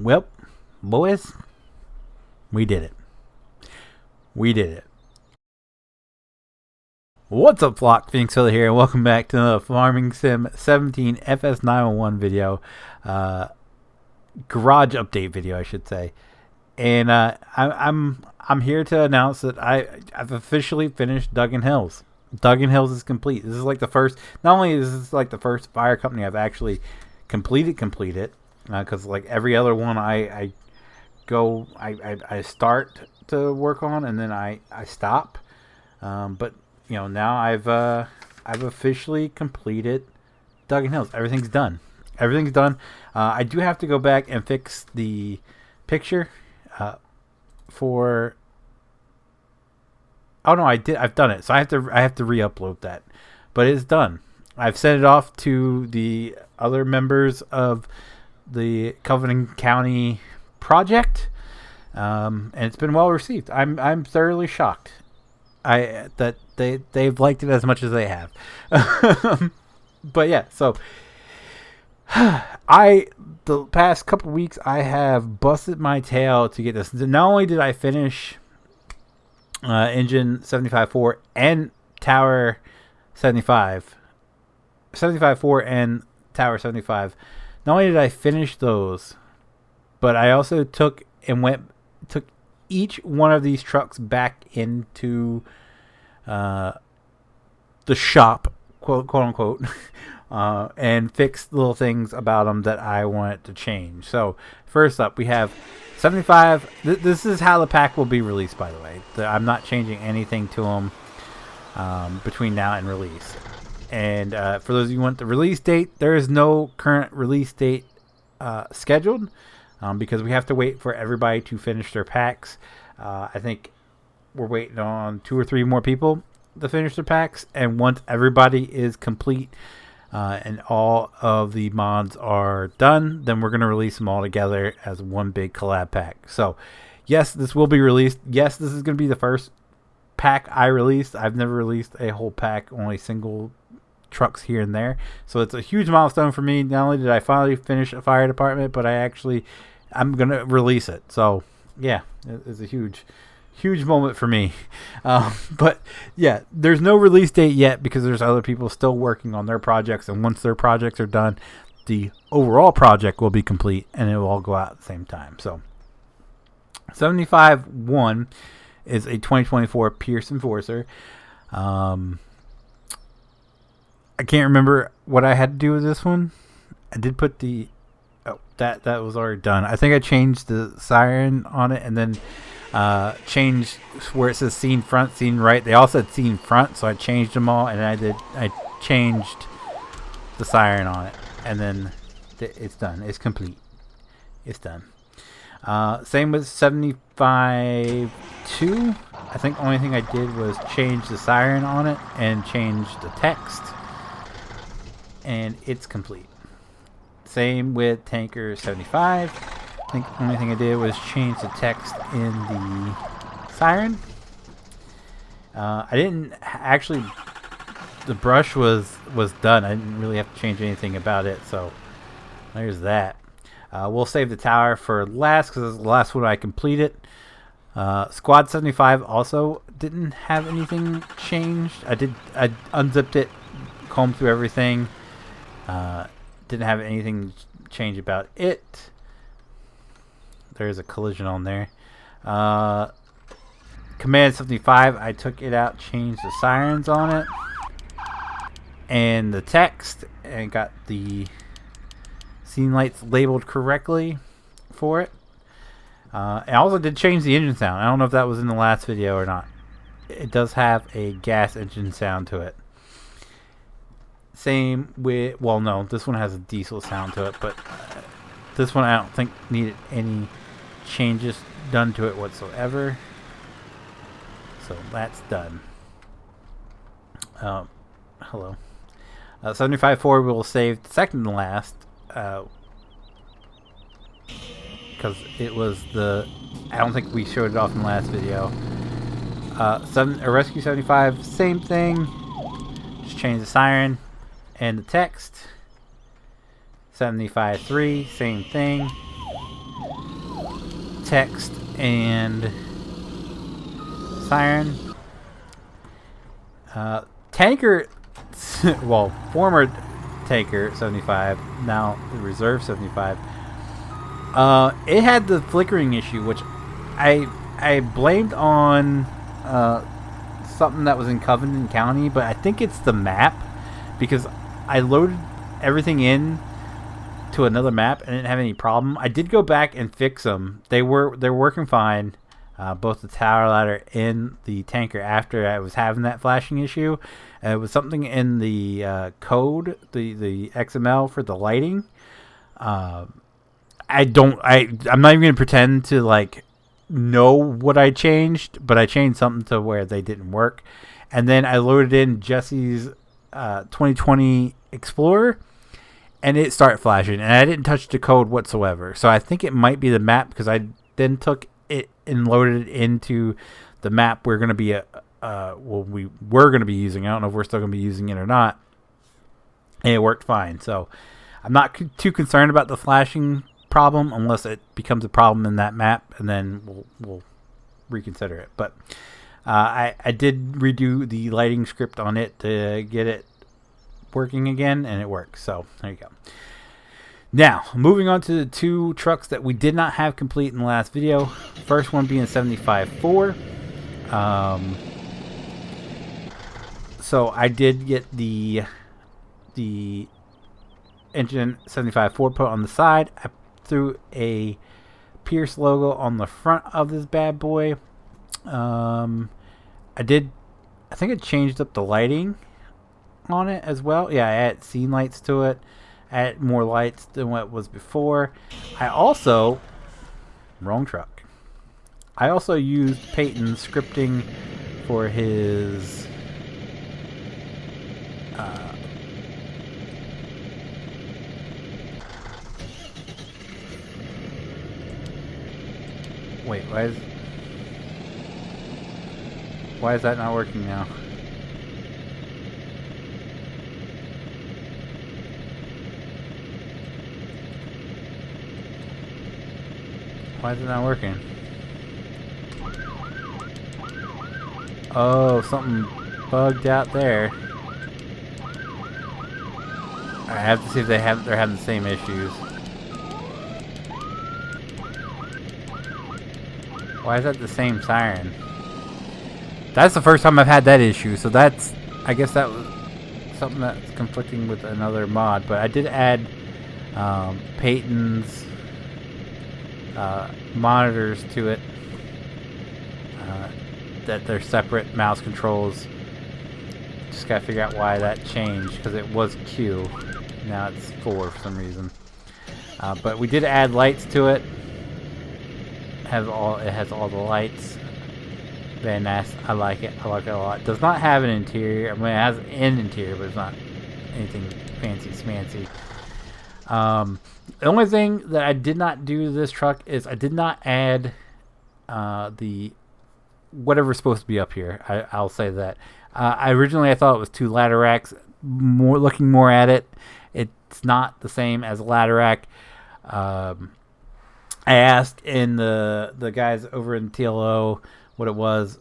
Well, boys, we did it. We did it. What's up, flock? Feenix here, and welcome back to the Farming Sim 17 FS911 video. Garage update video, I should say. And I'm here to announce that I've officially finished Duggan Hills. Duggan Hills is complete. This is like the first. Not only is this like the first fire company I've actually completed, because like every other one I start to work on and then I stop. But you know, now I've officially completed Duggan Hills. Everything's done. Everything's done. I do have to go back and fix the picture for. Oh no, I did. I've done it. So I have to re-upload that, but it's done. I've sent it off to the other members of the Covenant County project, and it's been well received. I'm thoroughly shocked. That they've liked it as much as they have. But yeah, so the past couple weeks I have busted my tail to get this. Not only did I finish engine 75.4 and tower 75.4 and tower 75. Not only did I finish those, but I also took each one of these trucks back into the shop, quote unquote, and fixed little things about them that I wanted to change. So first up, we have 75. This is how the pack will be released, by the way. I'm not changing anything to them between now and release. And for those of you who want the release date, there is no current release date scheduled because we have to wait for everybody to finish their packs. I think we're waiting on 2 or 3 more people to finish their packs. And once everybody is complete and all of the mods are done, then we're going to release them all together as one big collab pack. So yes, this will be released. Yes, this is going to be the first pack I released. I've never released a whole pack, only single trucks here and there. So it's a huge milestone for me. Not only did I finally finish a fire department, but I'm going to release it. So yeah, it's a huge moment for me. But yeah, there's no release date yet because there's other people still working on their projects, and once their projects are done, the overall project will be complete and it will all go out at the same time. So 75.1 is a 2024 Pierce Enforcer. I can't remember what I had to do with this one. I did put the that was already done. I think I changed the siren on it and then changed where it says scene front, scene right. They all said scene front, so I changed them all, and I changed the siren on it, and then it's done. It's complete. It's done. Same with 75.2. I think the only thing I did was change the siren on it and change the text, and it's complete. Same with Tanker 75. I think the only thing I did was change the text in the siren. I didn't actually. The brush was done. I didn't really have to change anything about it. So there's that. We'll save the tower for last because it's the last one I completed. Squad 75 also didn't have anything changed. I unzipped it, combed through everything. Didn't have anything change about it. There's a collision on there. Command 75, I took it out, changed the sirens on it and the text, and got the scene lights labeled correctly for it. I also did change the engine sound. I don't know if that was in the last video or not. It does have a gas engine sound to it. Same with, well, no, this one has a diesel sound to it, but this one I don't think needed any changes done to it whatsoever. So that's done. Hello. 75.4 we'll save second to last because it was I don't think we showed it off in the last video. Rescue 75, same thing. Just change the siren and the text. 75.3, same thing. text and siren. Tanker, well, former Tanker 75, now the Reserve 75. It had the flickering issue, which I blamed on something that was in Covington County, but I think it's the map, because I loaded everything in to another map and didn't have any problem. I did go back and fix them. They're working fine, both the tower ladder and the tanker, after I was having that flashing issue. It was something in the code, the XML for the lighting. I'm not even gonna pretend to like know what I changed, but I changed something to where they didn't work. And then I loaded in Jesse's 2020 Explorer, and it started flashing, and I didn't touch the code whatsoever. So I think it might be the map, because I then took it and loaded it into the map we're going to be we were going to be using. I don't know if we're still going to be using it or not. And it worked fine. So I'm not too concerned about the flashing problem unless it becomes a problem in that map, and then we'll reconsider it. But I did redo the lighting script on it to get it working again, and it works. So there you go. Now, moving on to the two trucks that we did not have complete in the last video. First one being 75.4. So I did get the engine 75.4 put on the side. I threw a Pierce logo on the front of this bad boy. I think it changed up the lighting on it as well. Yeah, I added scene lights to it. I added more lights than what was before. I also used Peyton's scripting for his wait, why is that not working now? Why is it not working? Oh, something bugged out there. I have to see if they're having the same issues. Why is that the same siren? That's the first time I've had that issue, so I guess that was something that's conflicting with another mod. But I did add Peyton's monitors to it, that they're separate mouse controls. Just gotta figure out why that changed, because it was Q, now it's 4 for some reason. But we did add lights to it. It has all the lights. Very nice. I like it a lot. It does not have an interior. I mean, it has an interior, but it's not anything fancy smancy. The only thing that I did not do to this truck is I did not add the whatever's supposed to be up here. I'll say that. Originally I thought it was 2 ladder racks. Looking more at it, it's not the same as a ladder rack. I asked in the guys over in TLO what it was.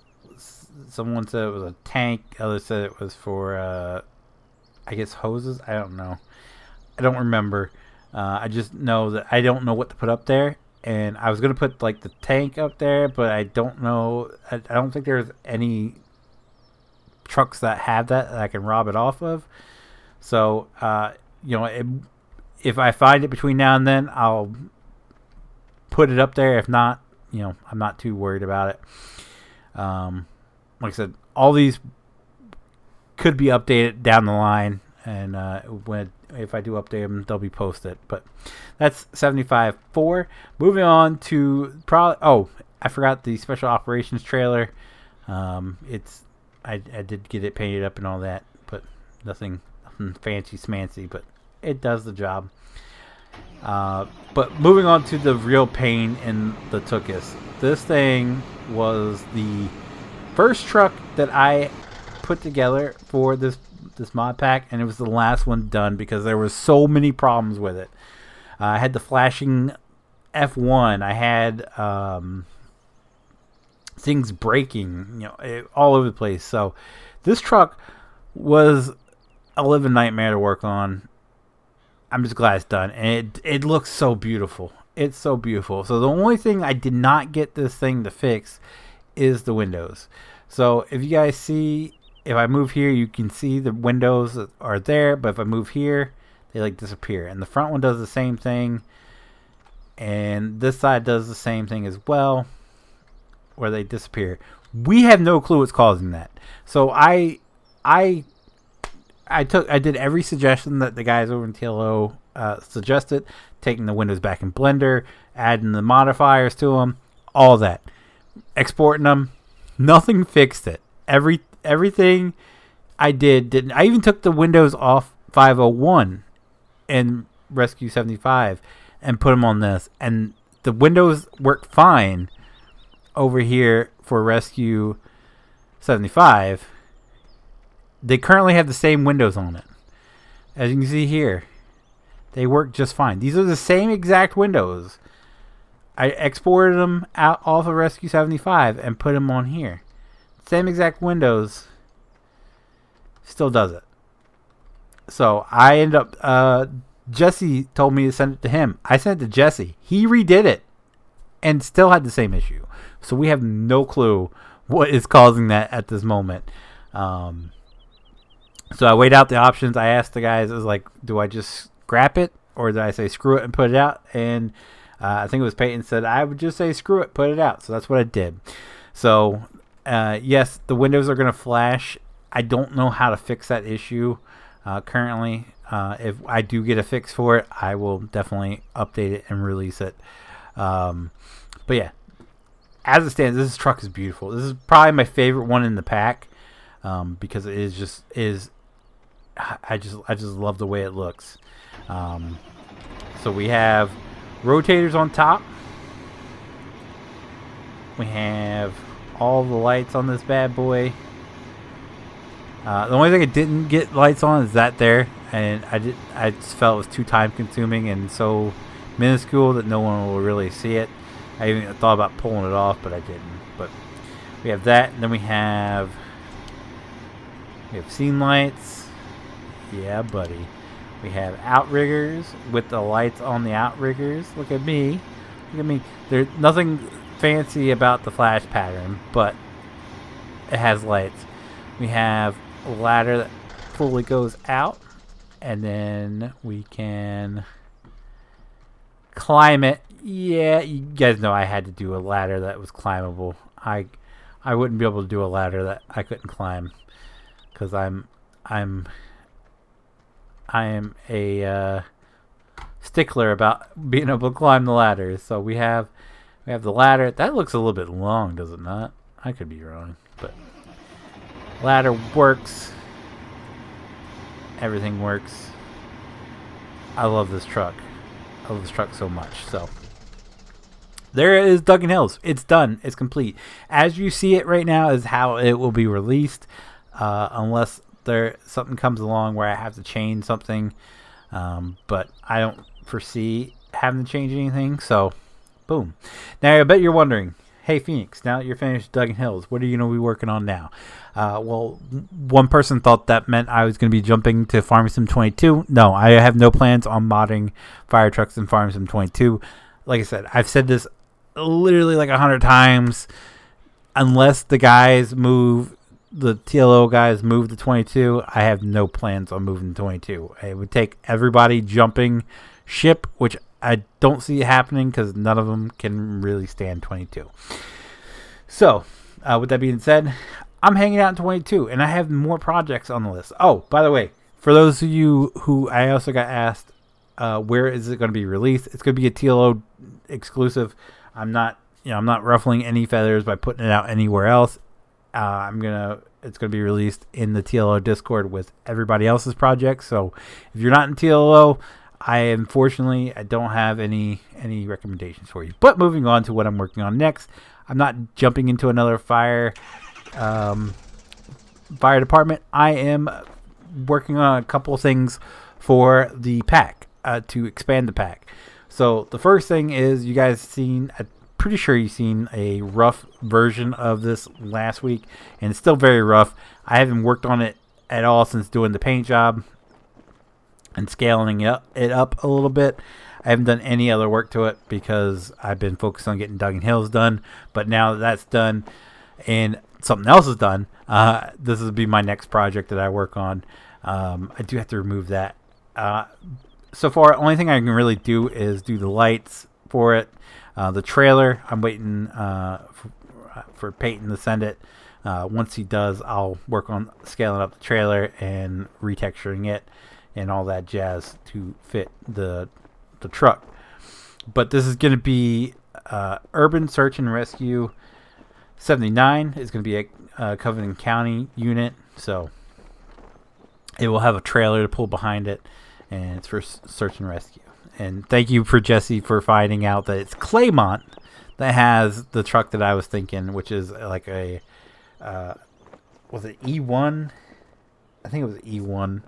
Someone said it was a tank. Others said it was for I guess hoses. I don't know. I don't remember. I just know that I don't know what to put up there, and I was gonna put like the tank up there, but I don't know. I don't think there's any trucks that have that I can rob it off of. So if I find it between now and then, I'll put it up there. If not, I'm not too worried about it. Like I said, all these could be updated down the line, and if I do update them, they'll be posted. But that's 75.4. Moving on to I forgot the special operations trailer. I did get it painted up and all that, but nothing fancy smancy, but it does the job. But moving on to the real pain in the Tuckus. This thing was the first truck that I put together for this mod pack, and it was the last one done because there was so many problems with it. I had the flashing F1, I had things breaking, all over the place. So this truck was a living nightmare to work on. I'm just glad it's done, and it looks so beautiful. It's so beautiful. So the only thing I did not get this thing to fix is the windows. So if you guys see, if I move here, you can see the windows are there, but if I move here, they like disappear. And the front one does the same thing, and this side does the same thing as well, where they disappear. We have no clue what's causing that. So I did every suggestion that the guys over in TLO suggested, taking the windows back in Blender, adding the modifiers to them, all that, exporting them. Nothing fixed it. Everything I didn't. I even took the windows off 501 and Rescue 75 and put them on this, and the windows work fine over here for Rescue 75. They currently have the same windows on it. As you can see here, they work just fine. These are the same exact windows. I exported them out off of Rescue 75 and put them on here. Same exact windows. Still does it. So I end up, Jesse told me to send it to him. I sent it to Jesse. He redid it and still had the same issue. So we have no clue what is causing that at this moment. So I weighed out the options. I asked the guys, I was like, do I just scrap it, or did I say screw it and put it out? And I think it was Peyton said I would just say screw it, put it out. So that's what I did. So yes, the windows are going to flash. I don't know how to fix that issue currently. If I do get a fix for it, I will definitely update it and release it. But yeah, as it stands, this truck is beautiful. This is probably my favorite one in the pack, because it is I just love the way it looks. So we have rotators on top. We have all the lights on this bad boy. The only thing I didn't get lights on is that there, and I just felt it was too time consuming and so minuscule that no one will really see it. I even thought about pulling it off, but I didn't. But we have that, and then we have scene lights. Yeah, buddy. We have outriggers with the lights on the outriggers. Look at me. Look at me. There's nothing fancy about the flash pattern, but it has lights. We have a ladder that fully goes out, and then we can climb it. Yeah, you guys know I had to do a ladder that was climbable. I wouldn't be able to do a ladder that I couldn't climb, because I am a stickler about being able to climb the ladders. So we have the ladder. That looks a little bit long, does it not? I could be wrong, but ladder works. Everything works. I love this truck. I love this truck so much. So there is Duggan Hills. It's done. It's complete. As you see it right now is how it will be released, unless something comes along where I have to change something. But I don't foresee having to change anything. So, boom. Now, I bet you're wondering, hey, Feenix, now that you're finished Duggan Hills, what are you going to be working on now? Well, one person thought that meant I was going to be jumping to Farming Sim 22. No, I have no plans on modding fire trucks in Farming Sim 22. Like I said, I've said this literally like 100 times. Unless the TLO guys move to 22, I have no plans on moving to 22. It would take everybody jumping ship, which I don't see happening because none of them can really stand 22. So, with that being said, I'm hanging out in 22, and I have more projects on the list. Oh, by the way, for those of you who I also got asked, where is it going to be released? It's going to be a TLO exclusive. I'm not ruffling any feathers by putting it out anywhere else. It's gonna be released in the TLO Discord with everybody else's projects. So if you're not in TLO, I don't have any recommendations for you. But moving on to what I'm working on next, I'm not jumping into another fire department. I am working on a couple things for the pack to expand the pack. So the first thing is, you guys seen, I'm pretty sure you've seen a rough version of this last week, and it's still very rough. I haven't worked on it at all since doing the paint job and scaling it up a little bit. I haven't done any other work to it because I've been focused on getting Duggan Hills done. But now that that's done and something else is done, this will be my next project that I work on. I do have to remove that. So far, only thing I can really do is do the lights for it. The trailer, I'm waiting for Peyton to send it. Once he does, I'll work on scaling up the trailer and retexturing it and all that jazz to fit the truck. But this is going to be Urban Search and Rescue 79. It's going to be a Covington County unit, so it will have a trailer to pull behind it, and it's for search and rescue. And thank you for Jesse for finding out that it's Claymont that has the truck that I was thinking, which is like a was it E1? I think it was E1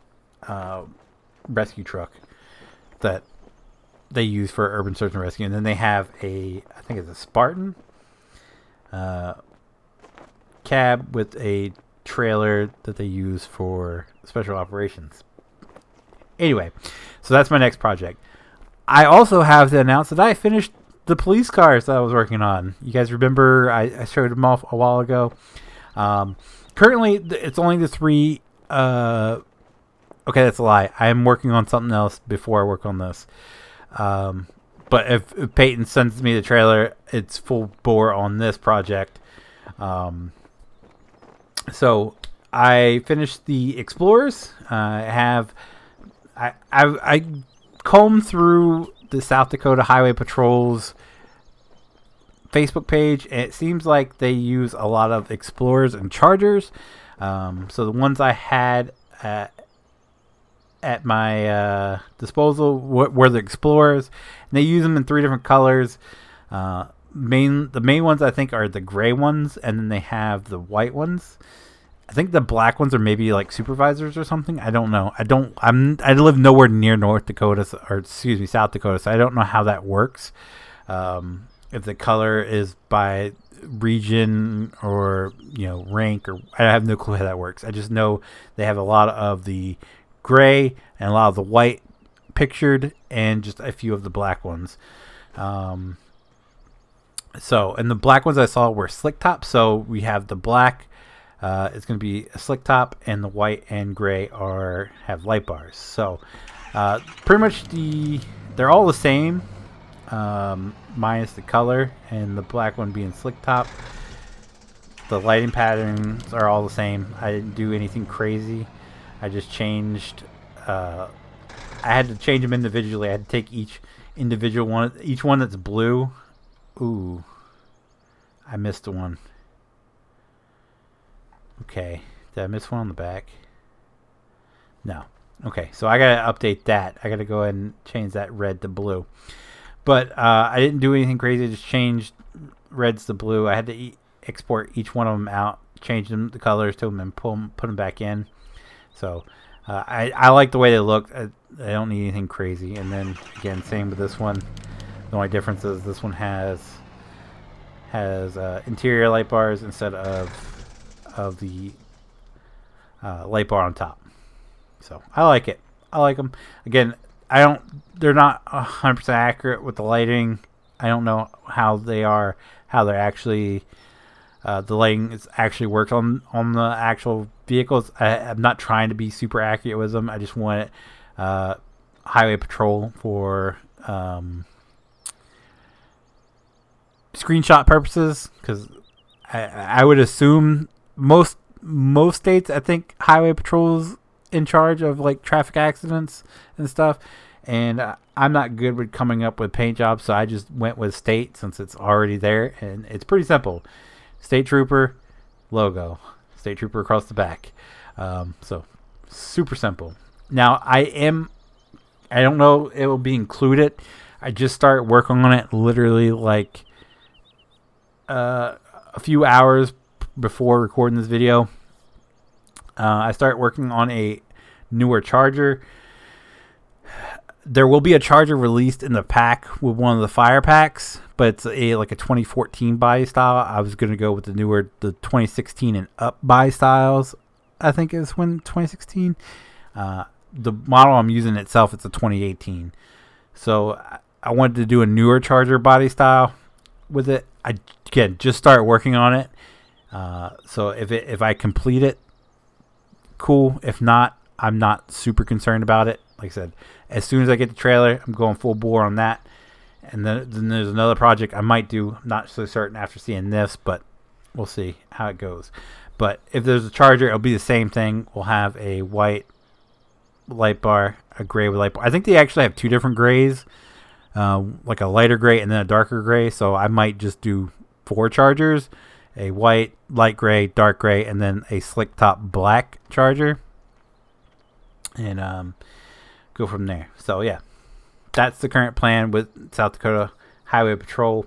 rescue truck that they use for urban search and rescue. And then they have I think it's a Spartan cab with a trailer that they use for special operations. Anyway, so that's my next project. I also have to announce that I finished the police cars that I was working on. You guys remember I showed them off a while ago. Currently, it's only the 3. Okay, that's a lie. I am working on something else before I work on this. But if Peyton sends me the trailer, it's full bore on this project. So I finished the Explorers. I combed through the South Dakota Highway Patrol's Facebook page, and it seems like they use a lot of Explorers and Chargers. So the ones I had at my disposal were the Explorers, and they use them in 3 different colors. The main ones I think are the gray ones, and then they have the white ones. I think the black ones are maybe like supervisors or something. I don't know. I live nowhere near South Dakota, so I don't know how that works. If the color is by region or rank, or I have no clue how that works. I just know they have a lot of the gray and a lot of the white pictured, and just a few of the black ones. And the black ones I saw were slick top. So we have the black. It's going to be a slick top, and the white and gray have light bars. So pretty much they're all the same, minus the color, and the black one being slick top. The lighting patterns are all the same. I didn't do anything crazy. I just changed. I had to change them individually. I had to take each individual one, each one that's blue. Ooh, I missed one. Okay, did I miss one on the back? No. Okay, so I gotta update that. I gotta go ahead and change that red to blue. But I didn't do anything crazy. I just changed reds to blue. I had to export each one of them out, change the colors to them, and put them back in. So I like the way they look. I don't need anything crazy. And then again, same with this one. The only difference is this one has interior light bars instead of the light bar on top. So I like it. I like them. Again, they're not 100% accurate with the lighting. I don't know how they're actually the lighting actually works on the actual vehicles. I'm not trying to be super accurate with them. I just want it highway patrol for screenshot purposes, because I would assume most states, I think highway patrol's in charge of like traffic accidents and stuff, and I'm not good with coming up with paint jobs, so I just went with state since it's already there, and it's pretty simple. State trooper logo, state trooper across the back. So super simple. Now I don't know it will be included. I just started working on it literally like a few hours before recording this video. I started working on a newer charger. there will be a charger released in the pack with one of the fire packs, but it's like a 2014 body style. I was going to go with the 2016 and up body styles. I think it's 2016. The model I'm using itself, it's a 2018. So I wanted to do a newer charger body style with it. I just start working on it. So if I complete it, cool. If not, I'm not super concerned about it. Like I said, as soon as I get the trailer, I'm going full bore on that. And then there's another project I might do. I'm not so certain after seeing this, but we'll see how it goes. But if there's a charger, it'll be the same thing. We'll have a white light bar, a gray with light bar. I think they actually have two different grays, like a lighter gray and then a darker gray. So I might just do 4 chargers, a white, light gray, dark gray, and then a slick top black charger. And go from there. So yeah, that's the current plan with South Dakota Highway Patrol.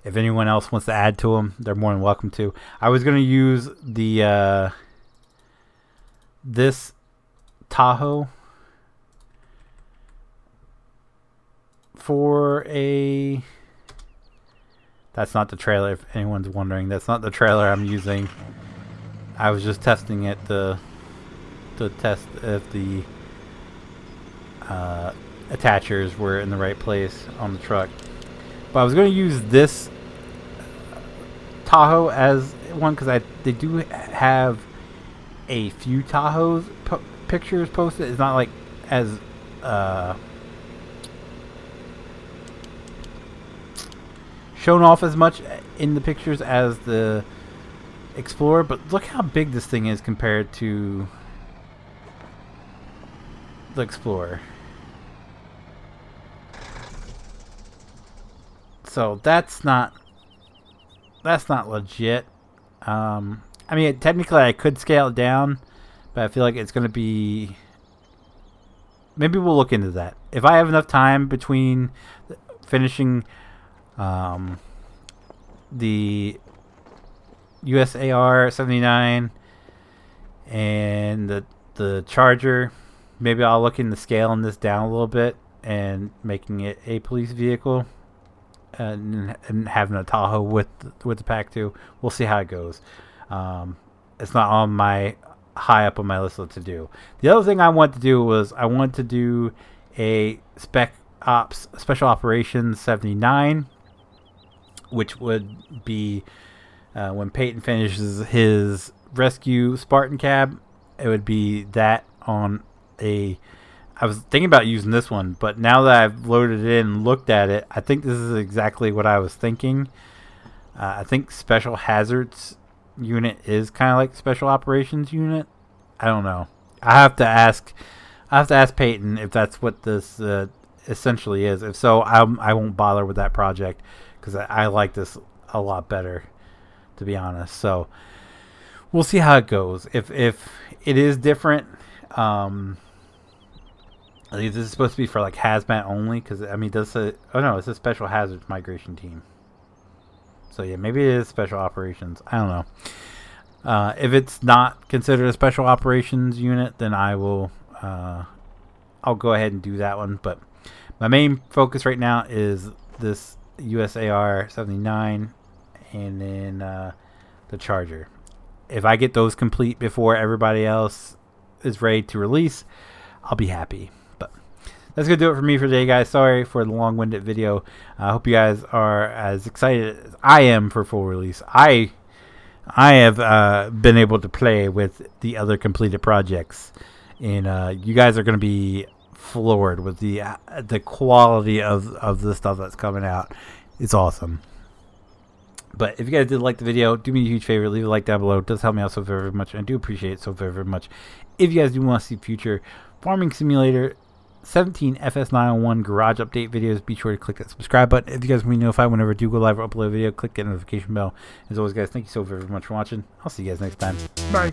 If anyone else wants to add to them, they're more than welcome to. I was going to use the this Tahoe for a... That's not the trailer, if anyone's wondering. That's not the trailer I'm using. I was just testing it to test if the attachers were in the right place on the truck. But I was going to use this Tahoe as one because they do have a few Tahoes pictures posted. It's not like as shown off as much in the pictures as the Explorer, but look how big this thing is compared to the Explorer. So that's not legit. I mean, technically I could scale it down, but I feel like it's going to be... Maybe we'll look into that. If I have enough time between finishing the USAR 79 and the charger, maybe I'll look into scaling this down a little bit and making it a police vehicle. And having a Tahoe with the pack too. We'll see how it goes. It's not on my high up on my list to do. The other thing I want to do was I want to do a Special Operations 79, which would be when Peyton finishes his rescue Spartan cab. It would be that on a... I was thinking about using this one, but now that I've loaded it in and looked at it, I think this is exactly what I was thinking. I think Special Hazards unit is kind of like Special Operations unit. I don't know. I have to ask Peyton if that's what this essentially is. If so, I won't bother with that project because I like this a lot better, to be honest. So we'll see how it goes. If it is different. I think this is supposed to be for like hazmat only, because I mean, does it? Oh no, it's a Special Hazards migration team. So yeah, maybe it is Special Operations. I don't know. If it's not considered a Special Operations unit, then I will. I'll go ahead and do that one. But my main focus right now is this USAR 79, and then the charger. If I get those complete before everybody else is ready to release, I'll be happy. That's going to do it for me for today, guys. Sorry for the long-winded video. I hope you guys are as excited as I am for full release. I have been able to play with the other completed projects, and you guys are going to be floored with the quality of the stuff that's coming out. It's awesome. But if you guys did like the video, do me a huge favor. Leave a like down below. It does help me out so very, very much. And I do appreciate it so very, very much. If you guys do want to see future Farming Simulator 17 FS901 garage update videos, be sure to click that subscribe button. If you guys want to be notified whenever I do go live or upload a video, click that notification bell. As always, guys, thank you so very much for watching. I'll see you guys next time. Bye.